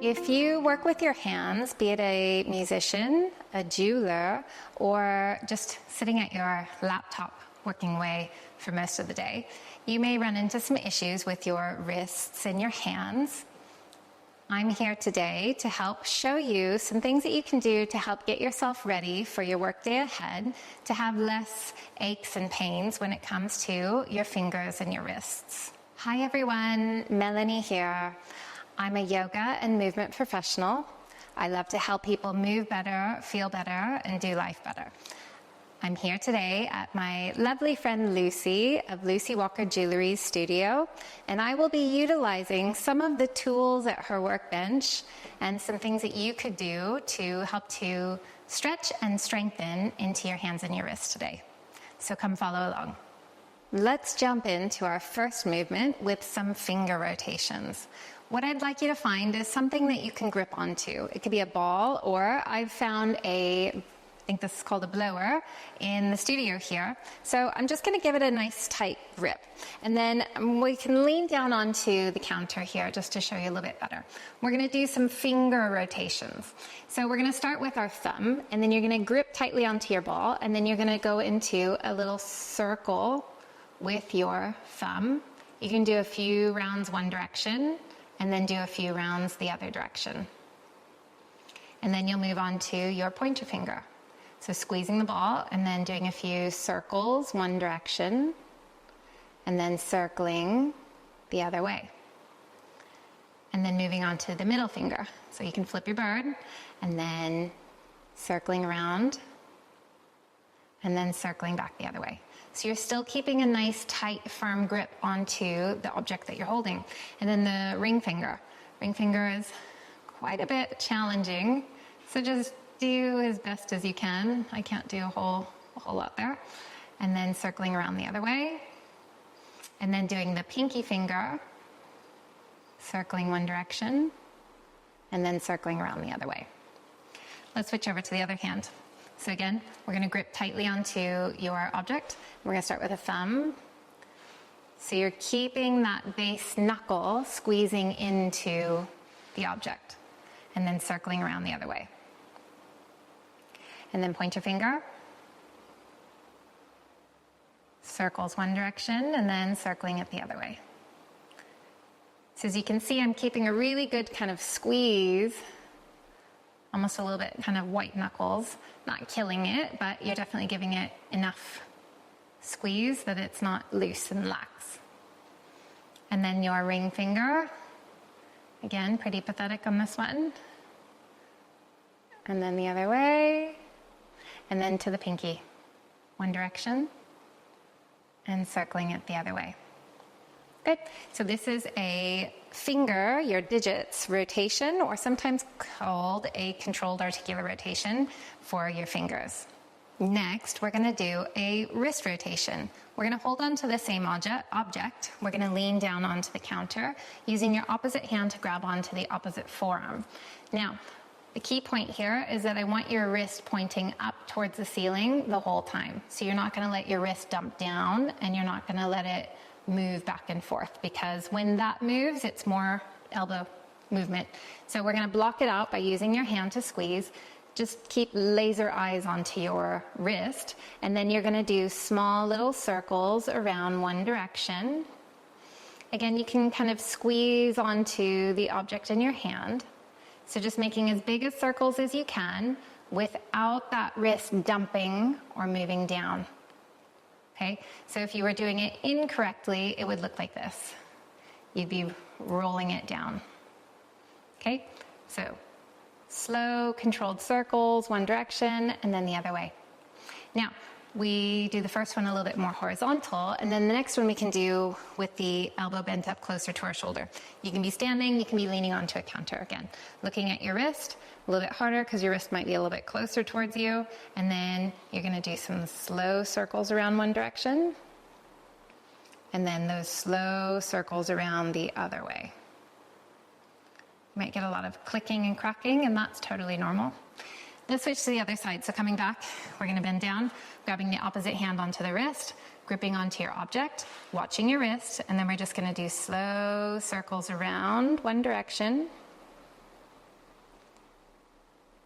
If you work with your hands, be it a musician, a jeweler, or just sitting at your laptop working away for most of the day, you may run into some issues with your wrists and your hands. I'm here today to help show you some things that you can do to help get yourself ready for your workday ahead, to have less aches and pains when it comes to your fingers and your wrists. Hi everyone, Melanie here. I'm a yoga and movement professional. I love to help people move better, feel better, and do life better. I'm here today at my lovely friend Lucy of Lucy Walker Jewelry's studio, and I will be utilizing some of the tools at her workbench and some things that you could do to help to stretch and strengthen into your hands and your wrists today. So come follow along. Let's jump into our first movement with some finger rotations. What I'd like you to find is something that you can grip onto. It could be a ball, or I've found I think this is called a blower in the studio here. So I'm just going to give it a nice tight grip. And then we can lean down onto the counter here just to show you a little bit better. We're going to do some finger rotations. So we're going to start with our thumb, and then you're going to grip tightly onto your ball, and then you're going to go into a little circle with your thumb. You can do a few rounds one direction, and then do a few rounds the other direction. And then you'll move on to your pointer finger. So squeezing the ball and then doing a few circles one direction, and then circling the other way. And then moving on to the middle finger. So you can flip your bird, and then circling around, and then circling back the other way. So you're still keeping a nice, tight, firm grip onto the object that you're holding. And then the ring finger. Ring finger is quite a bit challenging, so just do as best as you can. I can't do a whole lot there. And then circling around the other way. And then doing the pinky finger, circling one direction, and then circling around the other way. Let's switch over to the other hand. So again, we're going to grip tightly onto your object. We're going to start with a thumb. So you're keeping that base knuckle squeezing into the object, and then circling around the other way. And then pointer finger. Circles one direction, and then circling it the other way. So as you can see, I'm keeping a really good kind of squeeze, almost a little bit kind of white knuckles, not killing it, but you're definitely giving it enough squeeze that it's not loose and lax. And then your ring finger, again, pretty pathetic on this one. And then the other way, and then to the pinky, one direction, and circling it the other way. Good. So this is a finger, your digits rotation, or sometimes called a controlled articular rotation for your fingers. Next, we're going to do a wrist rotation. We're going to hold on to the same object. We're going to lean down onto the counter, using your opposite hand to grab onto the opposite forearm. Now, the key point here is that I want your wrist pointing up towards the ceiling the whole time. So you're not going to let your wrist dump down, and you're not going to let it move back and forth, because when that moves, it's more elbow movement. So we're going to block it out by using your hand to squeeze. Just keep laser eyes onto your wrist, and then you're going to do small little circles around one direction. Again, you can kind of squeeze onto the object in your hand. So just making as big as circles as you can without that wrist dumping or moving down. Okay, so if you were doing it incorrectly, it would look like this. You'd be rolling it down. Okay, so slow, controlled circles, one direction, and then the other way. Now, we do the first one a little bit more horizontal, and then the next one we can do with the elbow bent up closer to our shoulder. You can be standing, you can be leaning onto a counter again. Looking at your wrist, a little bit harder because your wrist might be a little bit closer towards you, and then you're going to do some slow circles around one direction, and then those slow circles around the other way. You might get a lot of clicking and cracking, and that's totally normal. Let's switch to the other side. So coming back, we're going to bend down, grabbing the opposite hand onto the wrist, gripping onto your object, watching your wrist, and then we're just going to do slow circles around one direction.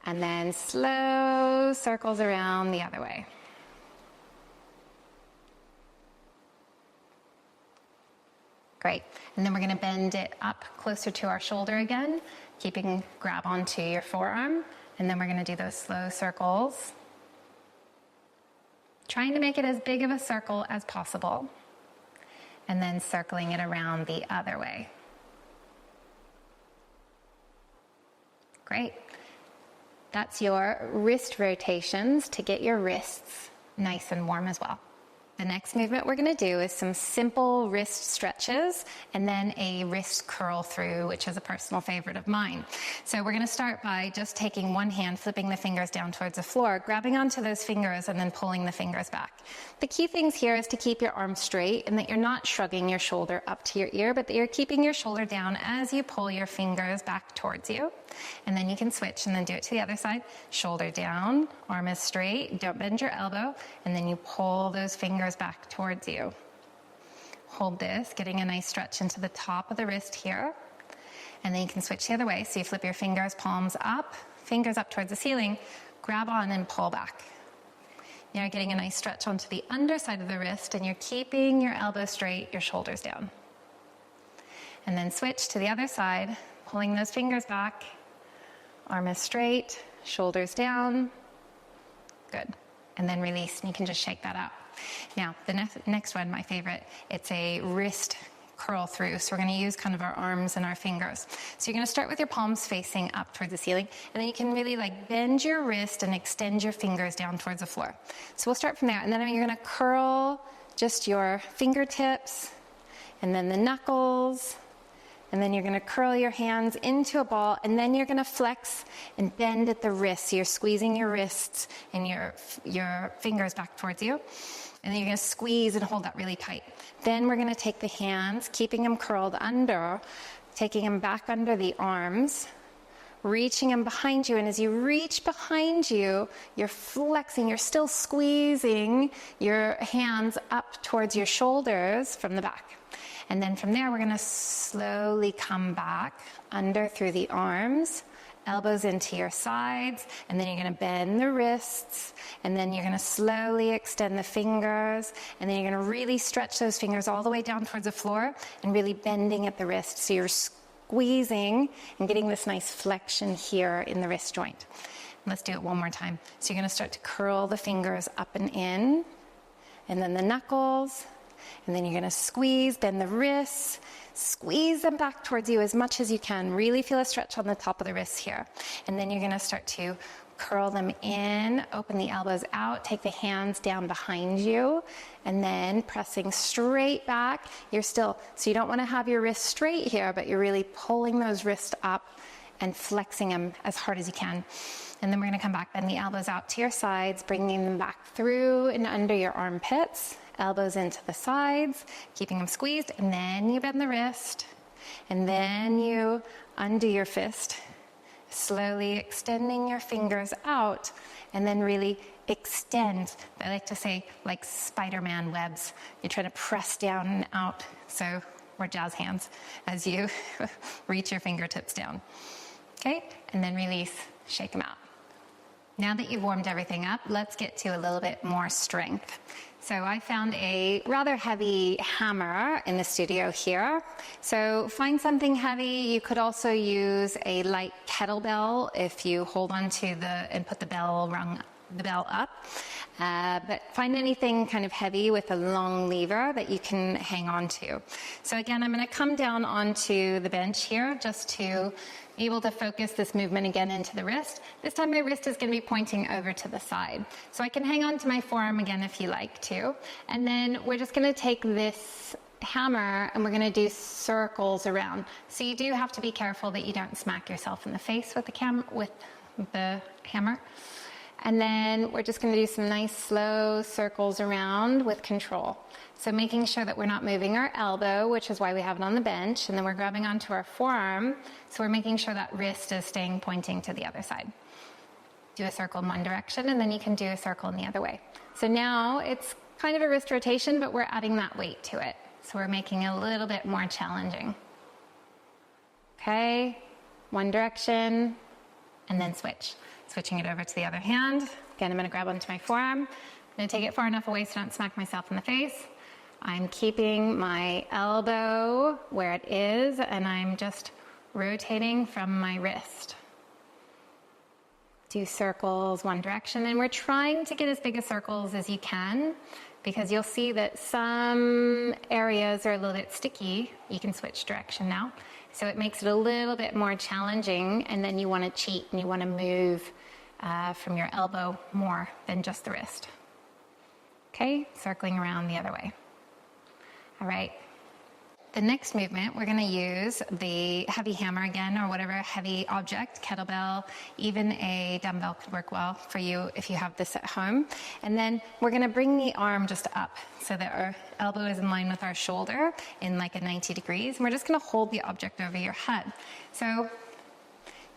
and then slow circles around the other way. Great. And then we're going to bend it up closer to our shoulder again, grab onto your forearm, and then we're going to do those slow circles, trying to make it as big of a circle as possible, and then circling it around the other way. Great. That's your wrist rotations to get your wrists nice and warm as well. The next movement we're going to do is some simple wrist stretches and then a wrist curl through, which is a personal favorite of mine. So we're going to start by just taking one hand, flipping the fingers down towards the floor, grabbing onto those fingers and then pulling the fingers back. The key things here is to keep your arms straight and that you're not shrugging your shoulder up to your ear, but that you're keeping your shoulder down as you pull your fingers back towards you. And then you can switch and then do it to the other side. Shoulder down, arm is straight, don't bend your elbow, and then you pull those fingers back towards you. Hold this, getting a nice stretch into the top of the wrist here. And then you can switch the other way. So you flip your fingers, palms up, fingers up towards the ceiling, grab on and pull back. You're getting a nice stretch onto the underside of the wrist and you're keeping your elbow straight, your shoulders down. And then switch to the other side, pulling those fingers back, arm is straight, shoulders down. Good. And then release, and you can just shake that out. Now, the next one, my favorite, it's a wrist curl through. So we're going to use kind of our arms and our fingers. So you're going to start with your palms facing up towards the ceiling, and then you can really like bend your wrist and extend your fingers down towards the floor. So we'll start from there, and then you're going to curl just your fingertips, and then the knuckles, and then you're going to curl your hands into a ball, and then you're going to flex and bend at the wrist. So you're squeezing your wrists and your fingers back towards you. And then you're going to squeeze and hold that really tight. Then we're going to take the hands, keeping them curled under, taking them back under the arms, reaching them behind you. And as you reach behind you, you're flexing, you're still squeezing your hands up towards your shoulders from the back. And then from there, we're going to slowly come back under through the arms, elbows into your sides, and then you're going to bend the wrists, and then you're going to slowly extend the fingers, and then you're going to really stretch those fingers all the way down towards the floor and really bending at the wrist. So you're squeezing and getting this nice flexion here in the wrist joint. Let's do it one more time. So you're going to start to curl the fingers up and in, and then the knuckles, and then you're going to squeeze, bend the wrists, squeeze them back towards you as much as you can. Really feel a stretch on the top of the wrists here. And then you're going to start to curl them in, open the elbows out, take the hands down behind you, and then pressing straight back. So you don't want to have your wrists straight here, but you're really pulling those wrists up and flexing them as hard as you can. And then we're going to come back, bend the elbows out to your sides, bringing them back through and under your armpits. Elbows into the sides, keeping them squeezed, and then you bend the wrist, and then you undo your fist, slowly extending your fingers out, and then really extend. I like to say like Spider-Man webs. You're trying to press down and out, so we're jazz hands as you reach your fingertips down. Okay, and then release, shake them out. Now that you've warmed everything up, let's get to a little bit more strength. So I found a rather heavy hammer in the studio here. So find something heavy. You could also use a light kettlebell if you hold on to and put the bell up. But find anything kind of heavy with a long lever that you can hang on to. So again, I'm going to come down onto the bench here just to be able to focus this movement again into the wrist. This time my wrist is going to be pointing over to the side. So I can hang on to my forearm again if you like to. And then we're just going to take this hammer and we're going to do circles around. So you do have to be careful that you don't smack yourself in the face with the hammer. And then we're just going to do some nice slow circles around with control. So making sure that we're not moving our elbow, which is why we have it on the bench, and then we're grabbing onto our forearm. So we're making sure that wrist is staying pointing to the other side. Do a circle in one direction, and then you can do a circle in the other way. So now it's kind of a wrist rotation, but we're adding that weight to it. So we're making it a little bit more challenging. Okay, one direction, and then switch. Switching it over to the other hand. Again, I'm gonna grab onto my forearm. I'm gonna take it far enough away so I don't smack myself in the face. I'm keeping my elbow where it is, and I'm just rotating from my wrist. Do circles one direction, and we're trying to get as big a circles as you can, because you'll see that some areas are a little bit sticky. You can switch direction now. So it makes it a little bit more challenging, and then you want to cheat and you want to move from your elbow more than just the wrist. Okay, circling around the other way. All right. The next movement, we're going to use the heavy hammer again, or whatever heavy object, kettlebell, even a dumbbell could work well for you if you have this at home. And then we're going to bring the arm just up so that our elbow is in line with our shoulder in like a 90 degrees. And we're just going to hold the object over your head. So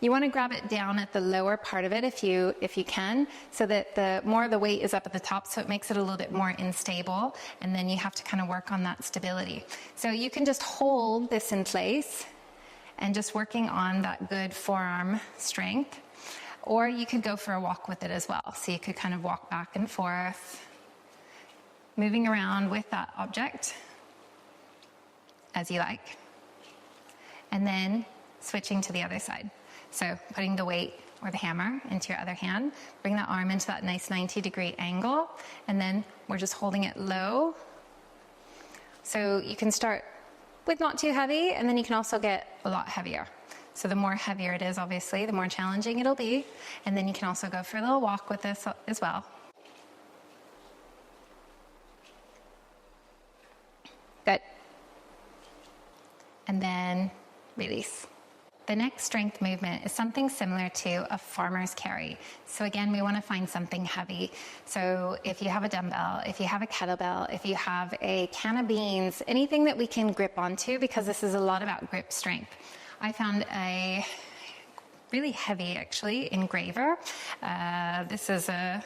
you want to grab it down at the lower part of it if you can, so that the more of the weight is up at the top, so it makes it a little bit more unstable, and then you have to kind of work on that stability. So you can just hold this in place and just working on that good forearm strength, or you could go for a walk with it as well. So you could kind of walk back and forth, moving around with that object as you like, and then switching to the other side. So putting the weight or the hammer into your other hand, bring that arm into that nice 90-degree angle, and then we're just holding it low. So you can start with not too heavy, and then you can also get a lot heavier. So the more heavier it is, obviously, the more challenging it'll be. And then you can also go for a little walk with this as well. Good. And then release. The next strength movement is something similar to a farmer's carry. So again, we want to find something heavy. So if you have a dumbbell, if you have a kettlebell, if you have a can of beans, anything that we can grip onto, because this is a lot about grip strength. I found a really heavy, actually, engraver. This is a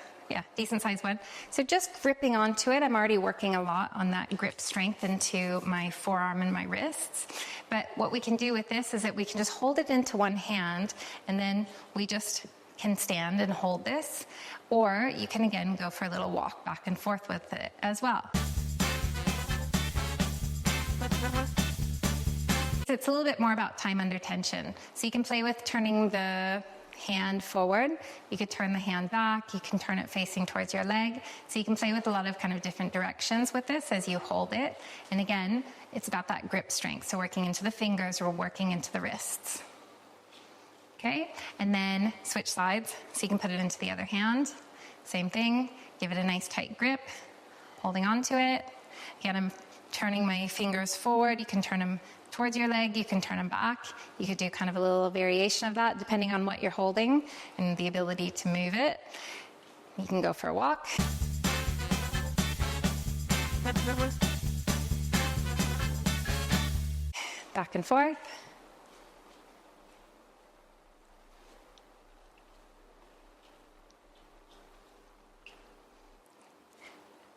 decent sized one. So just gripping onto it, I'm already working a lot on that grip strength into my forearm and my wrists. But what we can do with this is that we can just hold it into one hand, and then we just can stand and hold this. Or you can again go for a little walk back and forth with it as well. It's a little bit more about time under tension. So you can play with turning the hand forward, you could turn the hand back, you can turn it facing towards your leg. So you can play with a lot of kind of different directions with this as you hold it. And again, it's about that grip strength. So working into the fingers or working into the wrists. Okay, and then switch sides. So you can put it into the other hand. Same thing, give it a nice tight grip, holding onto it. Again, I'm turning my fingers forward. You can turn them towards your leg, you can turn them back. You could do kind of a little variation of that depending on what you're holding and the ability to move it. You can go for a walk. Back and forth.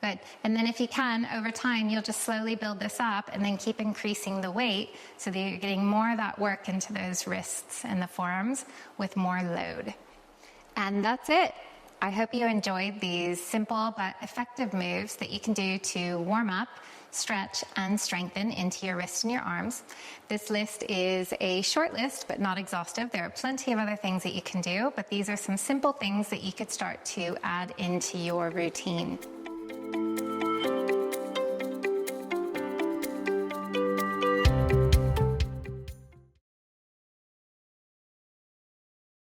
Good. And then if you can, over time, you'll just slowly build this up and then keep increasing the weight so that you're getting more of that work into those wrists and the forearms with more load. And that's it. I hope you enjoyed these simple but effective moves that you can do to warm up, stretch, and strengthen into your wrists and your arms. This list is a short list, but not exhaustive. There are plenty of other things that you can do, but these are some simple things that you could start to add into your routine.